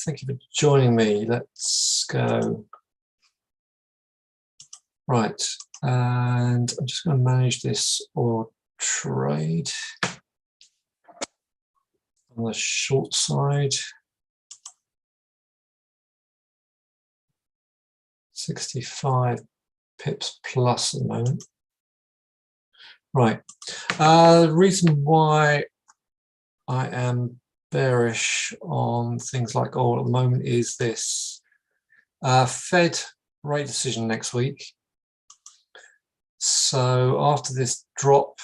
Thank you for joining me. Let's go. Right, and I'm just going to manage this oil trade on the short side. 65 pips plus at the moment. Right, the reason why I am bearish on things like oil at the moment is this. Fed rate decision next week. So after this drop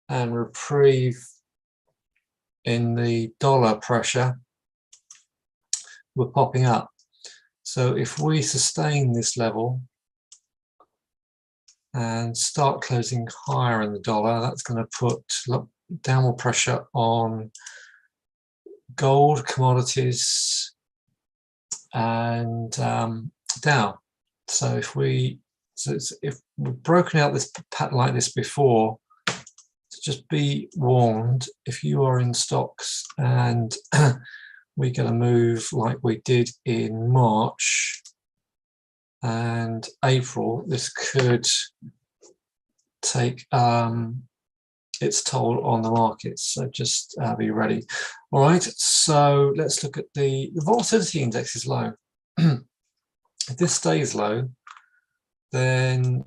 and reprieve in the dollar pressure, we're popping up. So if we sustain this level and start closing higher in the dollar, that's going to put downward pressure on gold, commodities, and Dow. So if we've broken out this pattern like this before, so just be warned if you are in stocks and we get a move like we did in March and April, this could take its toll on the markets. So just be ready. All right, so let's look at the volatility index is low. If this stays low, then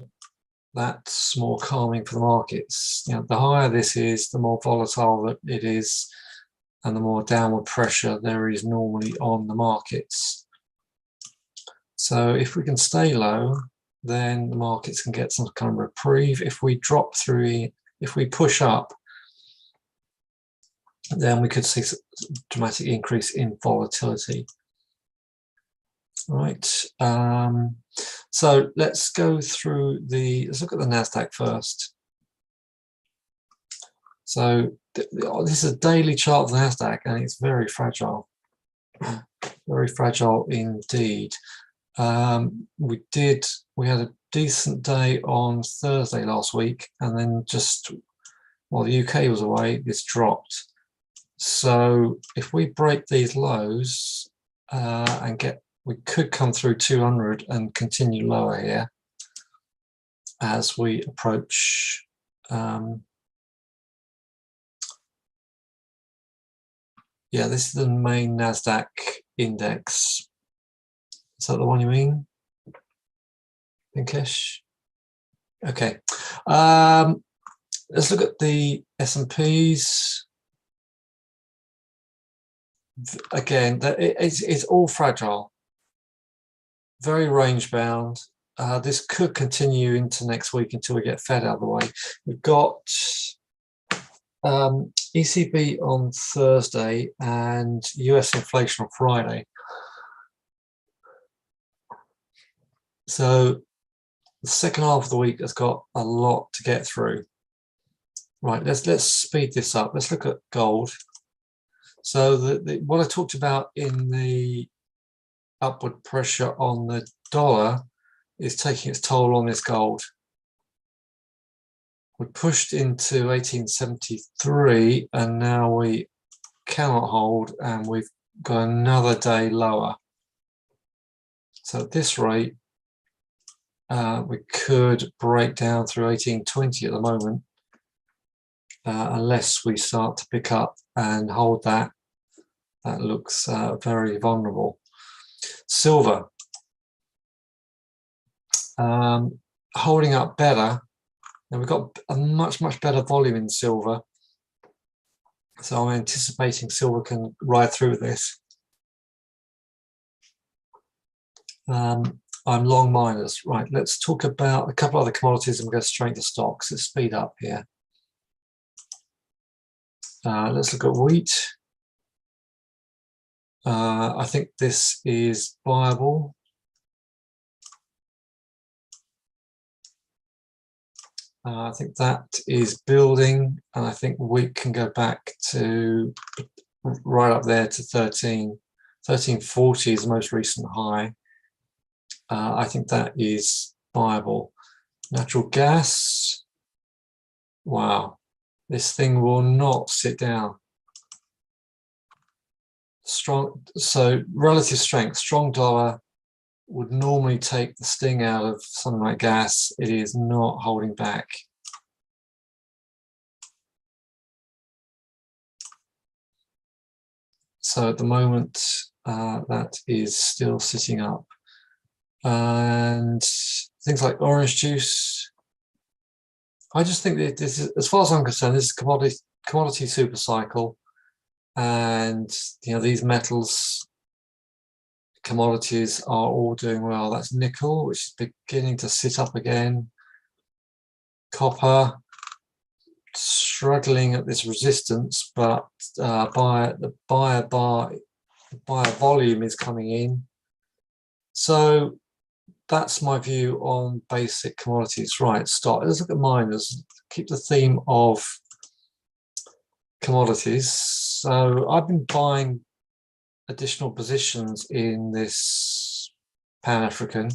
that's more calming for the markets. You know, the higher this is, the more volatile that it is, and the more downward pressure there is normally on the markets. So if we can stay low, then the markets can get some kind of reprieve. If we drop through, if we push up, then we could see a dramatic increase in volatility. Right. So let's go through let's look at the Nasdaq first. So this is a daily chart of the Nasdaq, and it's very fragile. Very fragile indeed. We had a decent day on Thursday last week, and then just while the UK was away, this dropped. So if we break these lows and we could come through 200 and continue lower here as we approach yeah, this is the main Nasdaq index. Is that the one you mean? Pinkish? Okay. Let's look at the S&Ps. Again, it's all fragile, very range bound. This could continue into next week until we get Fed out of the way. We've got ECB on Thursday and US inflation on Friday. So the second half of the week has got a lot to get through. Right, let's speed this up. Let's look at gold. So what I talked about in the upward pressure on the dollar is taking its toll on this gold. We pushed into 1873 and now we cannot hold, and we've got another day lower. So at this rate, we could break down through 1820 at the moment, unless we start to pick up and hold that. That looks very vulnerable. Silver, holding up better. And we've got a much better volume in silver. So I'm anticipating silver can ride through this. I'm long miners. Right, let's talk about a couple other commodities and we'll go straight to stocks. Let's speed up here. Let's look at wheat. I think this is viable. I think that is building, and I think wheat can go back to right up there to 1340 is the most recent high. I think that is viable. Natural gas, wow, this thing will not sit down. strong, so relative strength, strong dollar would normally take the sting out of something like gas. It is not holding back. So at the moment, that is still sitting up. And things like orange juice, I just think that this is, as far as I'm concerned, this is commodity super cycle. And these metals, commodities are all doing well. That's nickel, which is beginning to sit up again. Copper, struggling at this resistance, but the buyer volume is coming in. So that's my view on basic commodities. Right, stop. Let's look at miners. Keep the theme of commodities. So I've been buying additional positions in this Pan-African.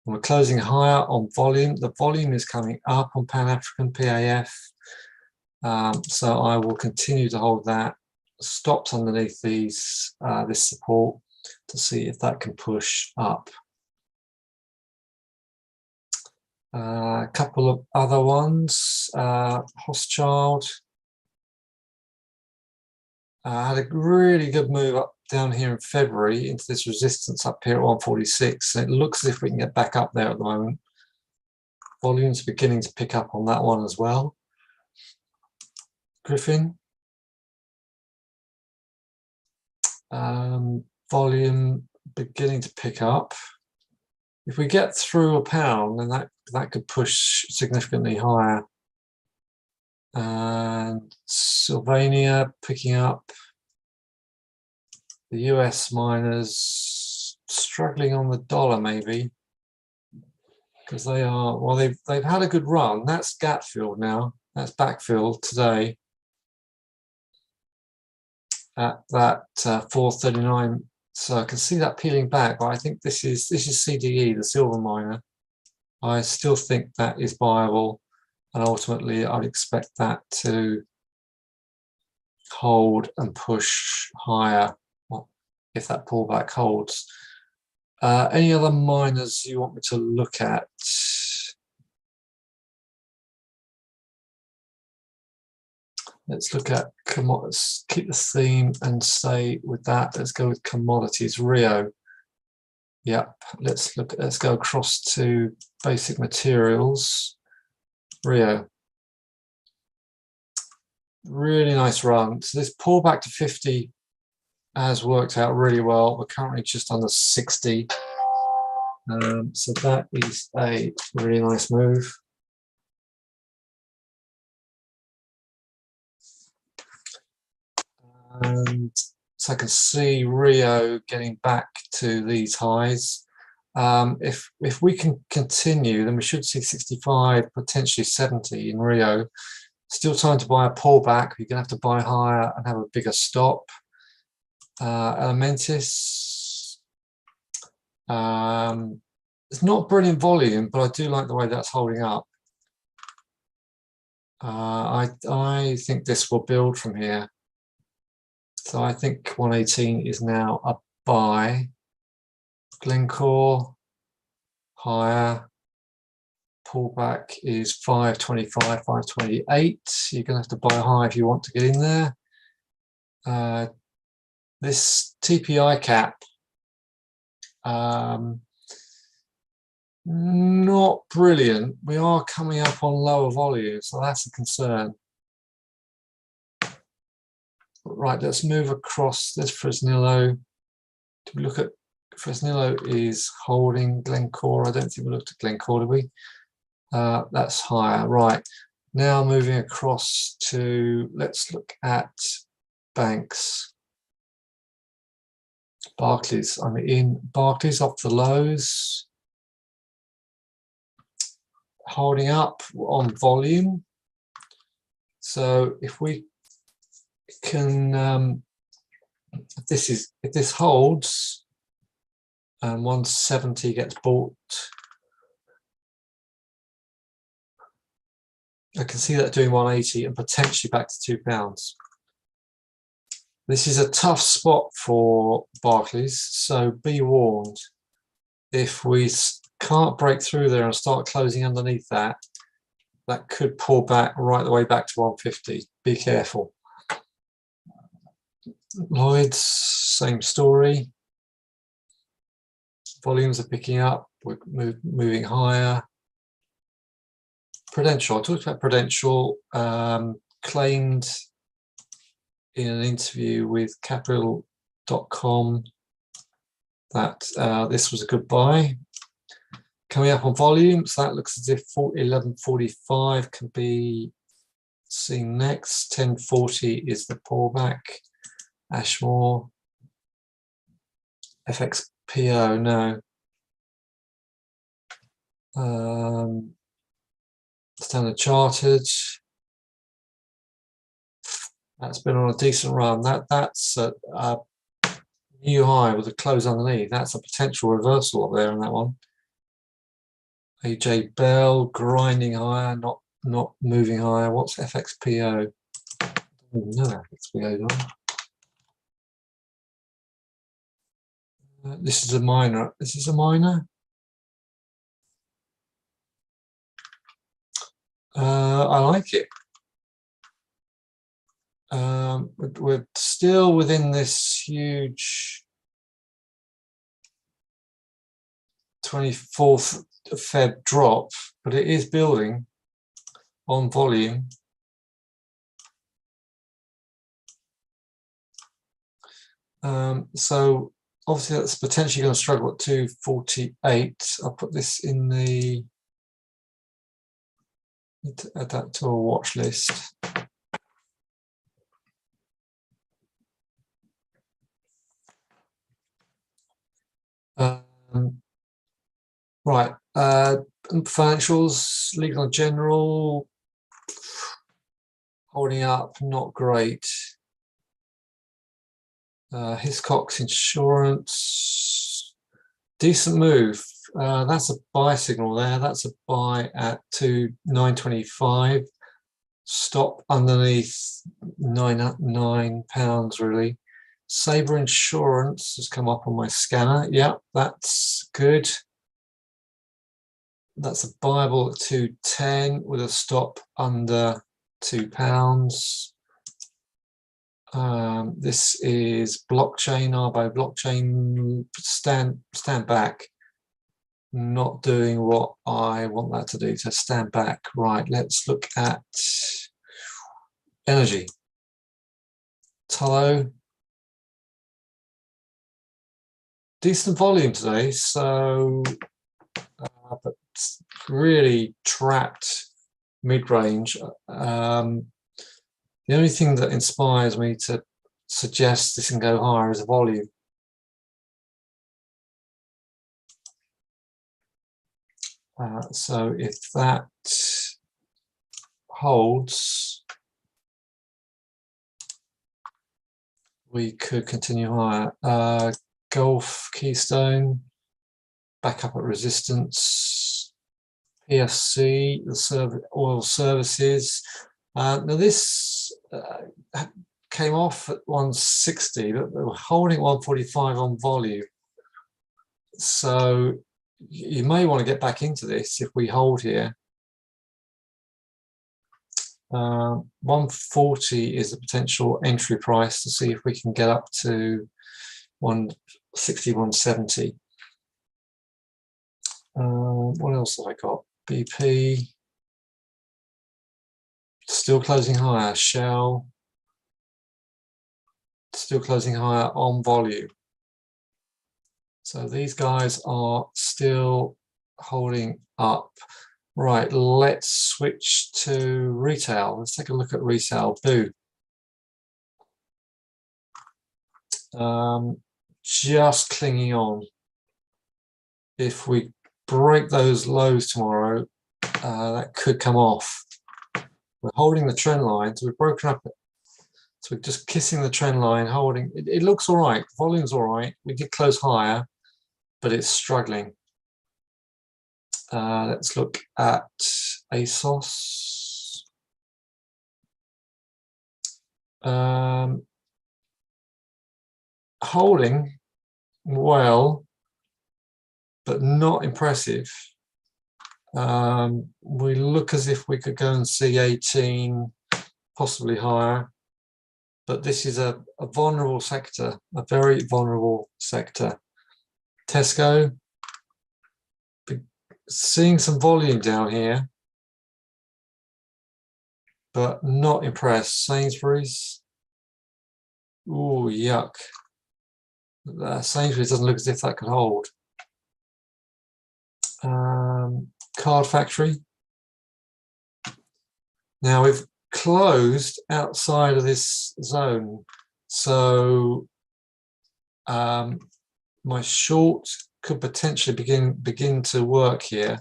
We're closing higher on volume. The volume is coming up on Pan-African PAF. So I will continue to hold that. Stops underneath these this support to see if that can push up. A couple of other ones. Hochschild had a really good move up down here in February into this resistance up here at 146. And it looks as if we can get back up there at the moment. Volume's beginning to pick up on that one as well. Griffin. Volume beginning to pick up. If we get through a pound, then that could push significantly higher. And Sylvania picking up. The US miners struggling on the dollar maybe, because they are, well, they've had a good run. That's gap filled now. That's backfilled today at that 439. So I can see that peeling back, but I think this is CDE, the silver miner. I still think that is viable, and ultimately I'd expect that to hold and push higher if that pullback holds. Any other miners you want me to look at? Let's look at commodities. Keep the theme and stay with that. Let's go with commodities. Rio. Yep. Let's go across to basic materials. Rio. Really nice run. So this pullback to 50 has worked out really well. We're currently just under 60. So that is a really nice move. And so I can see Rio getting back to these highs. If we can continue, then we should see 65, potentially 70 in Rio. Still time to buy a pullback. You're going to have to buy higher and have a bigger stop. Elementis. It's not brilliant volume, but I do like the way that's holding up. I think this will build from here. So I think 118 is now a buy. Glencore, higher. Pullback is 525, 528. You're going to have to buy high if you want to get in there. This TPI cap, not brilliant. We are coming up on lower volume, so that's a concern. Right, let's move across this Fresnillo. Do we look at Fresnillo is holding Glencore? I don't think we looked at Glencore, did we? That's higher. Right, now moving across to, let's look at banks. Barclays, I'm in Barclays off the lows. Holding up on volume. So if we can, if this holds and 170 gets bought, I can see that doing 180 and potentially back to £2. This is a tough spot for Barclays, so be warned. If we can't break through there and start closing underneath that, that could pull back right the way back to 150. Be careful. Lloyd's, same story. Volumes are picking up. We're moving higher. Prudential, I talked about Prudential, claimed in an interview with capital.com that this was a good buy. Coming up on volumes, that looks as if 1145 can be seen next. 1040 is the pullback. Ashmore, FXPO, no. Standard Chartered. That's been on a decent run. That's a new high with a close underneath. That's a potential reversal up there in that one. AJ Bell grinding higher, not moving higher. What's FXPO? I don't even know FXPO. This is a minor. This is a minor. I like it. We're still within this huge 24th Feb drop, but it is building on volume. So obviously that's potentially going to struggle at 248. I'll put this in the, need to add that to a watch list. Right, financials, legal and general, holding up, not great. Hiscox Insurance, decent move. That's a buy signal there. That's a buy at 925. Stop underneath £9 really. Sabre Insurance has come up on my scanner. Yeah, that's good. That's a buyable at 210 with a stop under £2. This is blockchain, Arbo blockchain, stand back. Not doing what I want that to do, to stand back. Right, let's look at energy. Tullow. Decent volume today, so but really trapped mid-range. The only thing that inspires me to suggest this can go higher is the volume. So if that holds, we could continue higher. Gulf, Keystone, back up at resistance. PFC, the oil services. Now this came off at 160, but they were holding 145 on volume. So you may want to get back into this if we hold here. 140 is the potential entry price to see if we can get up to 160, 170. What else have I got? BP. Still closing higher. Shell. Still closing higher on volume. So these guys are still holding up. Right, let's switch to retail. Let's take a look at retail. Boo. Just clinging on. If we break those lows tomorrow, that could come off. We're holding the trend line, so we've broken up. So we're just kissing the trend line, holding. It looks all right. Volume's all right. We did close higher, but it's struggling. Let's look at Asos. holding well, but not impressive. We look as if we could go and see 18, possibly higher, but this is a vulnerable sector, a very vulnerable sector. Tesco, seeing some volume down here, but not impressed. Sainsbury's, ooh, yuck. Sainsbury's doesn't look as if that could hold. Card Factory. Now we've closed outside of this zone, so my short could potentially begin to work here.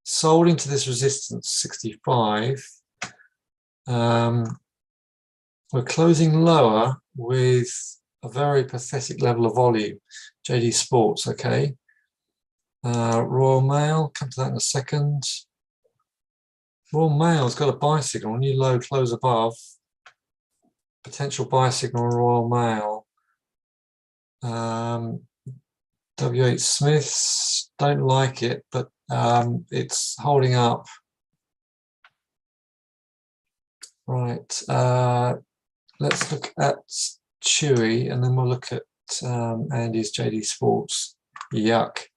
Sold into this resistance 65. We're closing lower with a very pathetic level of volume. JD Sports, okay. Royal Mail, come to that in a second. Royal Mail's got a buy signal, new low, close above. Potential buy signal on Royal Mail. WH Smith's, don't like it, but it's holding up. Right, let's look at Chewy, and then we'll look at Andy's JD Sports. Yuck.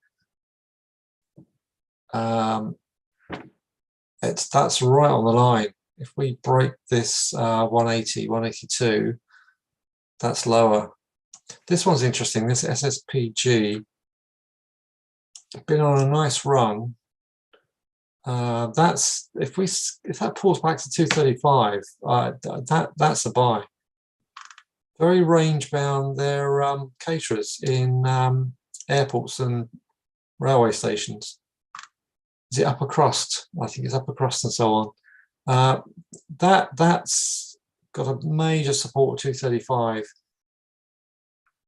That's right on the line. If we break this 180, 182, that's lower. This one's interesting. This SSPG, been on a nice run. That's if that pulls back to 235, that's a buy. Very range bound. They're caterers in airports and railway stations. Is it upper crust? I think it's upper crust and so on. That's got a major support of 235.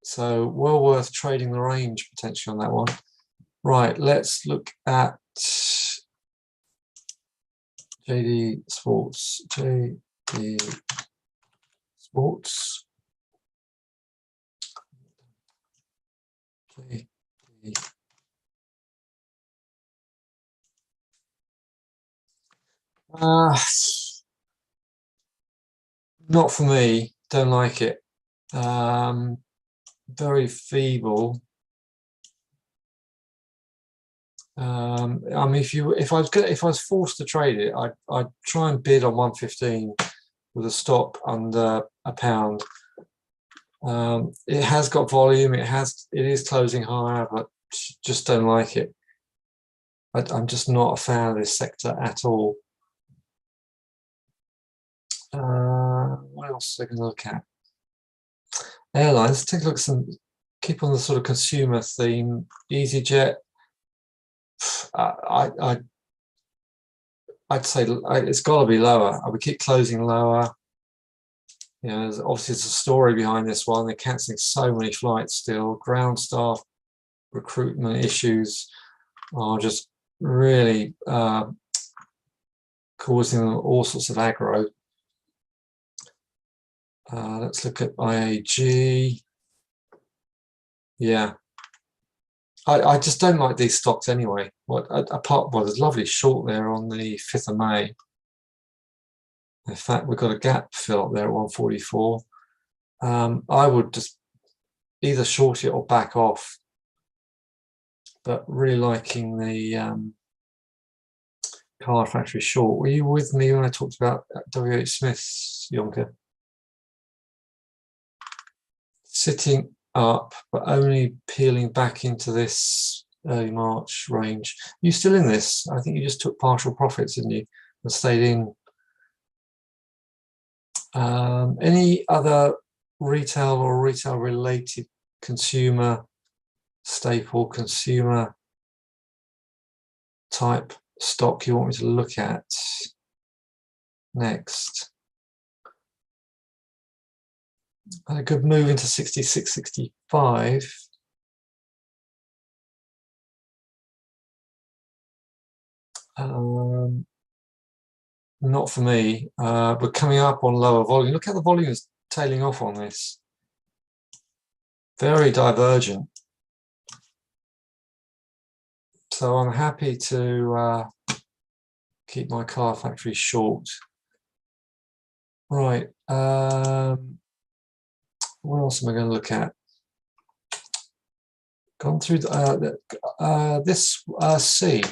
So well worth trading the range potentially on that one. Right, let's look at JD Sports. JD Sports. JD. Not for me. Don't like it. Very feeble. I mean, if I was forced to trade it, I'd try and bid on 115 with a stop under £1. It has got volume. It is closing higher, but just don't like it. I'm just not a fan of this sector at all. What else are we going to look at? Airlines. Take a look at some. Keep on the sort of consumer theme. EasyJet. I'd say it's got to be lower. I would keep closing lower. You know, obviously there's a story behind this one. They're cancelling so many flights still. Ground staff recruitment issues are just really causing all sorts of aggro. Let's look at IAG. Yeah. I just don't like these stocks anyway. There's a lovely short there on the 5th of May. In fact, we've got a gap fill up there at 144. I would just either short it or back off. But really liking the Card Factory short. Were you with me when I talked about WH Smith's, Yonka? Sitting up, but only peeling back into this early March range. You still in this? I think you just took partial profits, didn't you? And stayed in. Any other retail or retail related consumer staple, consumer type stock you want me to look at next? A good move into 66, 65. Not for me. We're coming up on lower volume. Look how the volume is tailing off on this. very divergent. So I'm happy to keep my car factory short. Right. What else am I going to look at? Gone through this C.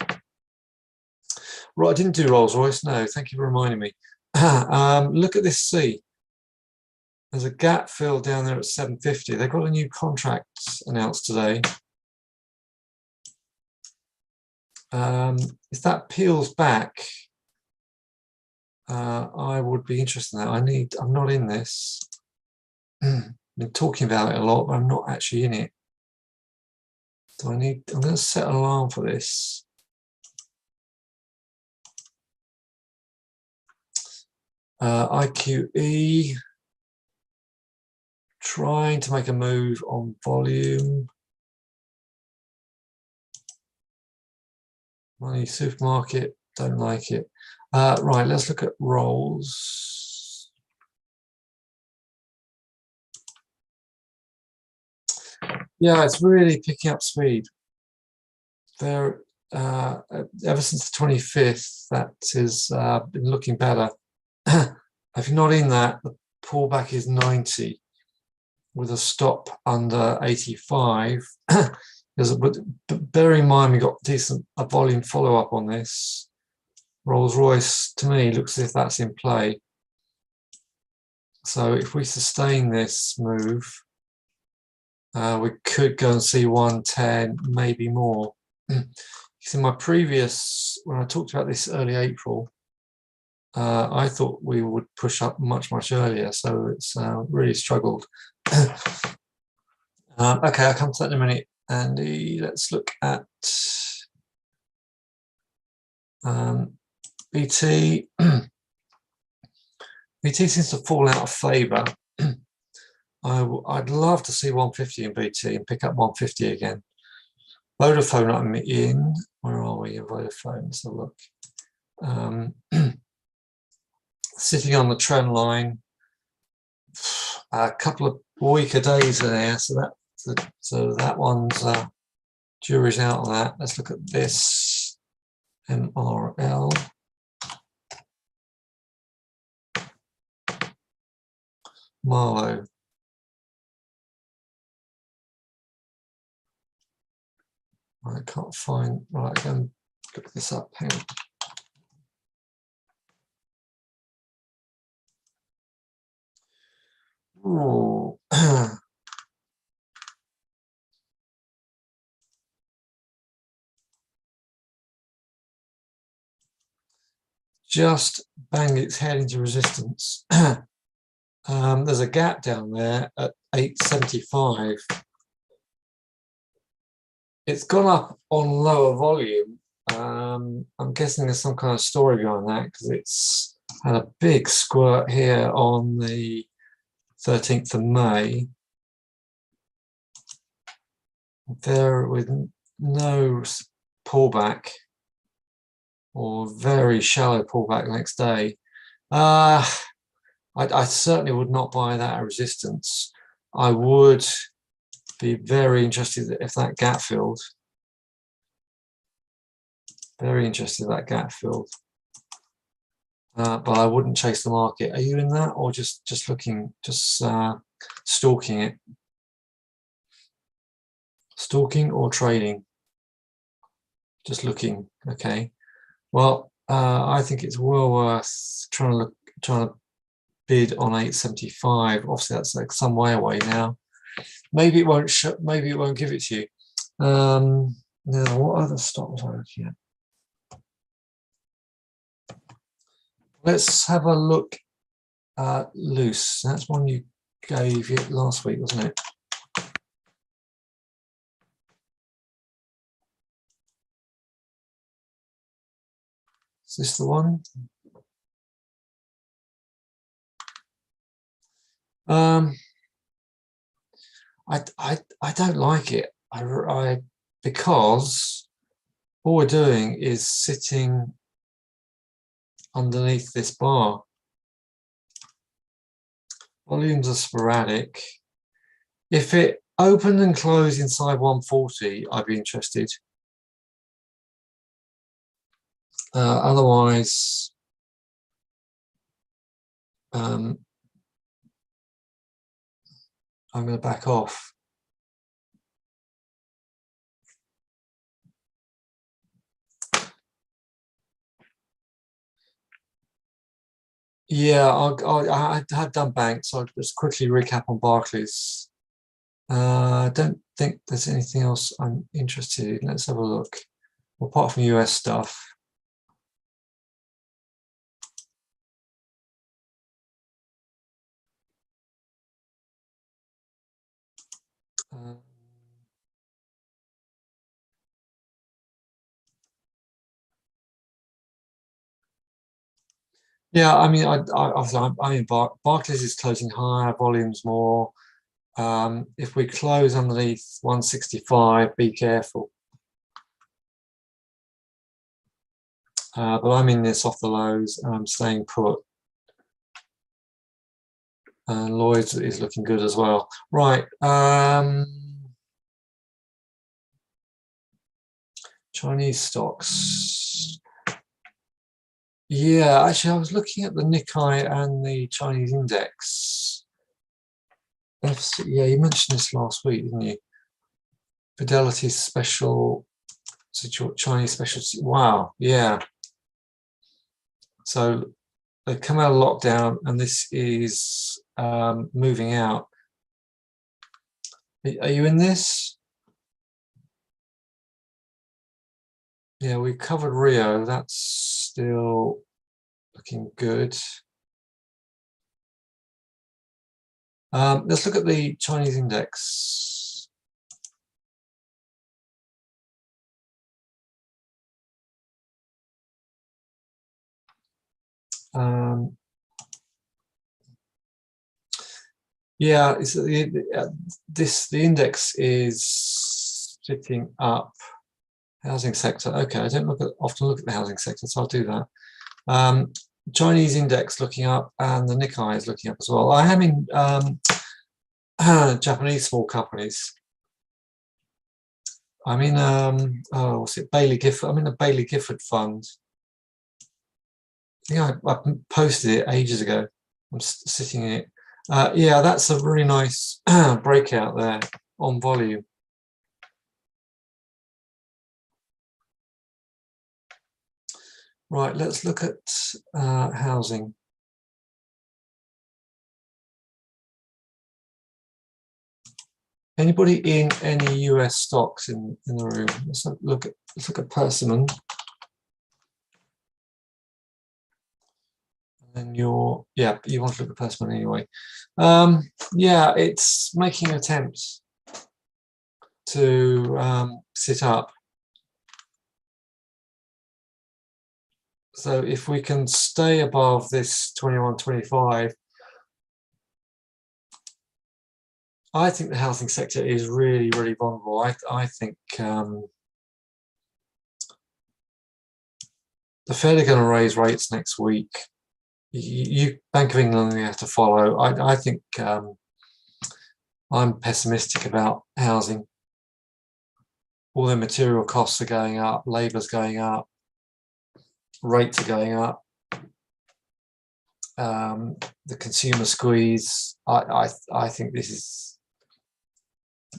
Right, I didn't do Rolls-Royce. No, thank you for reminding me. Look at this C. There's a gap fill down there at 750. They've got a new contract announced today. If that peels back, I would be interested in that. I'm not in this. I've been talking about it a lot, but I'm not actually in it. So I'm going to set an alarm for this. IQE, trying to make a move on volume. Money supermarket, don't like it. Right, let's look at Rolls. Yeah, it's really picking up speed. There, ever since the 25th, that has been looking better. If you're not in that, the pullback is 90 with a stop under 85. But bear in mind, we got decent volume follow-up on this. Rolls-Royce, to me, looks as if that's in play. So if we sustain this move, we could go and see 110, maybe more. In my previous, when I talked about this early April, I thought we would push up much earlier, so it's really struggled. Okay, I'll come to that in a minute, Andy. Let's look at BT. BT seems to fall out of favour. I'd love to see 150 in BT and pick up 150 again. Vodafone, I'm in. Where are we in Vodafone? Let's have a look. Sitting on the trend line. A couple of weaker days there, so that one's jury's out on that. Let's look at this MRL. Marlow. I can't find. Right, I can look this up. Hang on. Oh. Just banged its head into resistance. There's a gap down there at 875. It's gone up on lower volume. I'm guessing there's some kind of story behind that because it's had a big squirt here on the 13th of May. There with no pullback or very shallow pullback the next day. I certainly would not buy that at resistance. I would be very interested if that gap filled. Very interested if that gap filled. But I wouldn't chase the market. Are you in that, or just looking, just stalking it? Stalking or trading? Just looking. Okay. Well, I think it's well worth trying to bid on 875. Obviously, that's like some way away now. Maybe it won't. Maybe it won't give it to you. Now, what other stock was I looking at? Let's have a look at Loose. That's one you gave it last week, wasn't it? Is this the one? I don't like it. Because all we're doing is sitting underneath this bar. Volumes are sporadic. If it open and close inside 140, I'd be interested. Otherwise, I'm going to back off. Yeah, I have done banks, so I'll just quickly recap on Barclays. I don't think there's anything else I'm interested in. Let's have a look. Apart from US stuff. Yeah, I mean, Barclays is closing higher, volumes more. If we close underneath 165, be careful. But I'm in this off the lows and I'm staying put. And Lloyd's is looking good as well. Right. Chinese stocks. Yeah, actually, I was looking at the Nikkei and the Chinese index. Yeah, you mentioned this last week, didn't you? Fidelity special, Chinese special. Wow, yeah. So they come out of lockdown, and this is moving out. Are you in this? Yeah, we covered Rio. That's still looking good. Let's look at the Chinese index. Yeah, the index is sitting up. Housing sector. Okay, I don't often look at the housing sector, so I'll do that. Chinese index looking up, and the Nikkei is looking up as well. I am in Japanese small companies. I'm in what's it? Bailey Gifford. I'm in a Bailey Gifford fund. Yeah, I posted it ages ago. I'm sitting in it. Yeah, that's a really nice breakout there on volume. Right, let's look at housing. Anybody in any US stocks in the room? Let's look at Persimmon. And you want to look at Persimmon anyway. Yeah, it's making attempts to sit up. So if we can stay above this 21.25, I think the housing sector is really, really vulnerable. I think the Fed are going to raise rates next week. Bank of England, you have to follow. I think I'm pessimistic about housing. All the material costs are going up, labour's going up, rates are going up. The consumer squeeze. I think this is,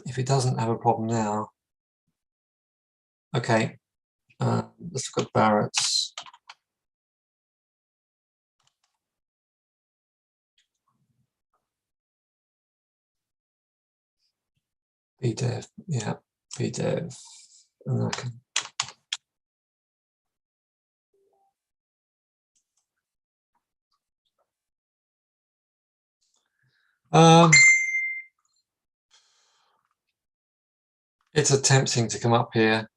if it doesn't have a problem now. Okay, let's look at Barrett's. BDev, yeah, BDev, and I can. It's attempting to come up here.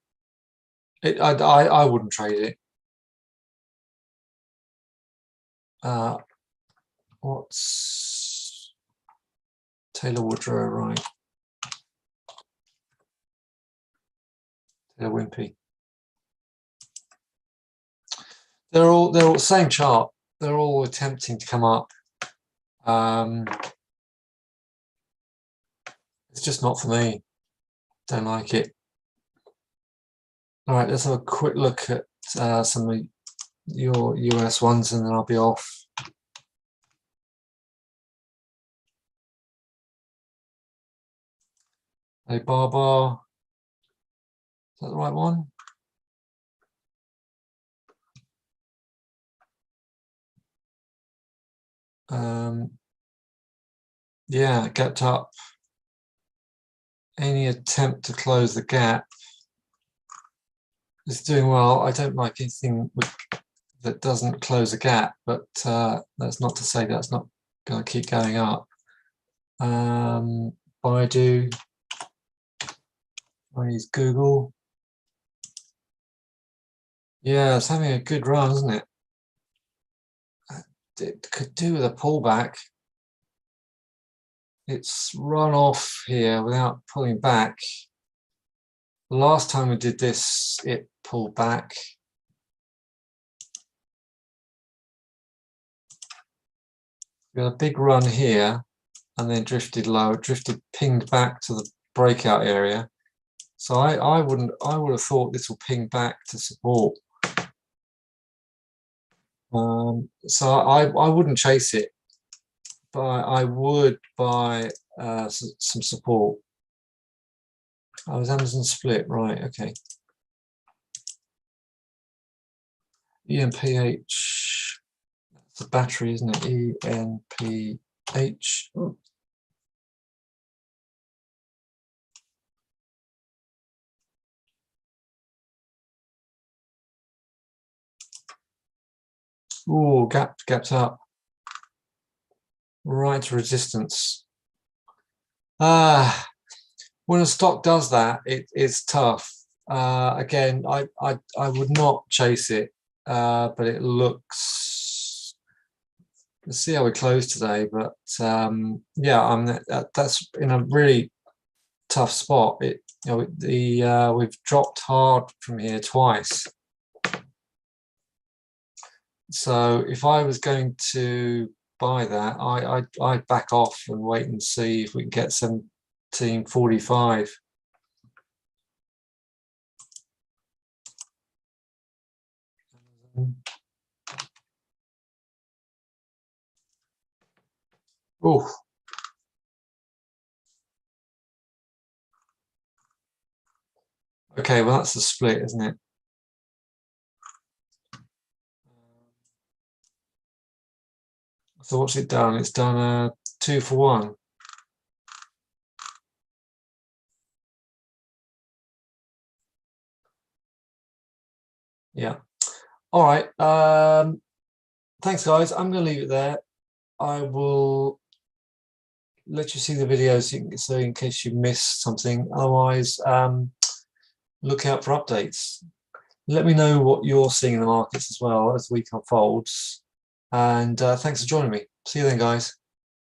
I wouldn't trade it. What's Taylor Woodrow, right? Taylor Wimpey. They're all same chart. They're all attempting to come up. There's It's just not for me. Don't like it. All right, let's have a quick look at some of your US ones, and then I'll be off. A bar. Is that the right one? Yeah, gapped up. Any attempt to close the gap is doing well. I don't like anything that doesn't close a gap, but that's not to say that's not going to keep going up. Baidu, I use Google. Yeah, it's having a good run, isn't it? It could do with a pullback. It's run off here without pulling back. The last time we did this, it pulled back. We had a big run here and then drifted low, pinged back to the breakout area. So I would have thought this will ping back to support. So I wouldn't chase it, but I would buy some support. Oh, was Amazon split? Right, okay. EMPH, that's the battery, isn't it? EMPH. Oh, gapped up. Right to resistance. When a stock does that, it's tough. Again, I would not chase it, but it looks. Let's see how we close today. But yeah, that's in a really tough spot. We've dropped hard from here twice. So if I was going to buy that, I'd back off and wait and see if we can get 1745. Oh. Okay, well that's the split, isn't it? So what's it done? It's done a 2 for 1. Yeah. All right. Thanks, guys. I'm going to leave it there. I will let you see the videos so in case you missed something. Otherwise, look out for updates. Let me know what you're seeing in the markets as well as the week unfolds. And thanks for joining me. See you then, guys.